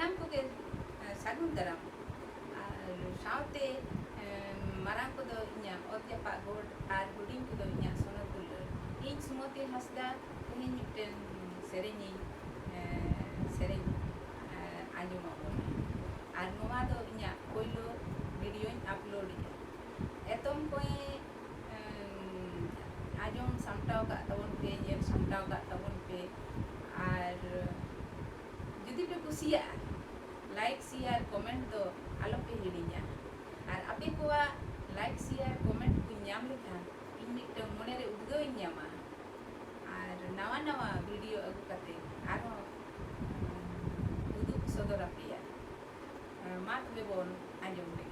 ᱥᱟᱱᱟᱢ ᱠᱚᱜᱮ ᱥᱟᱹᱜᱩᱱ ᱫᱟᱨᱟᱢ ᱟᱨ ᱥᱟᱶᱛᱮ ᱢᱟᱨᱟᱝ ᱠᱚᱫᱚ ᱤᱧᱟᱹᱜ ᱚᱛ ᱡᱟᱯᱟᱜ ᱜᱚᱰ ᱟᱨ ᱦᱩᱰᱤᱧ ᱠᱚᱫᱚ ᱤᱧᱟᱹᱜ ᱥᱚᱱᱚᱛ ᱫᱩᱞᱟᱹᱲ ᱤᱧ ᱥᱩᱢᱚᱛᱤ ᱦᱟᱸᱥᱫᱟ ᱛᱮᱦᱮᱧ ᱢᱤᱫᱴᱮᱱ ᱥᱮᱨᱮᱧ ᱟᱸᱡᱚᱢ ᱟᱵᱚᱱᱟ ᱟᱨ ᱱᱚᱣᱟ ᱫᱚ ᱤᱧᱟᱹᱜ ᱯᱳᱭᱞᱳ ᱵᱷᱤᱰᱤᱭᱳᱧ ᱟᱯᱞᱳᱰᱮᱜᱼᱟ ᱮᱛᱚᱢ ᱠᱚᱭ ᱟᱸᱡᱚᱢ ᱥᱟᱢᱴᱟᱣ ᱠᱟᱜ ᱛᱟᱵᱚᱱ ᱯᱮ ᱧᱮᱞ ᱥᱟᱢᱴᱟᱣ ᱠᱟᱜ ᱛᱟᱵᱚᱱ ᱯᱮ ᱟᱨ ᱡᱩᱫᱤ ᱯᱮ ᱠᱩᱥᱤᱭᱟᱜᱼᱟ लाइक शेयर कमेंट दो आलोपे हिड़िया और आपे कोआ लाइक शेयर कमेंट को नाम लेखान इन मिट्टन मने रे उद्गव नामा और नवा नवा वीडियो अगु कते आरो उदुग सदर आपेया मा तबे बोन आंजम ले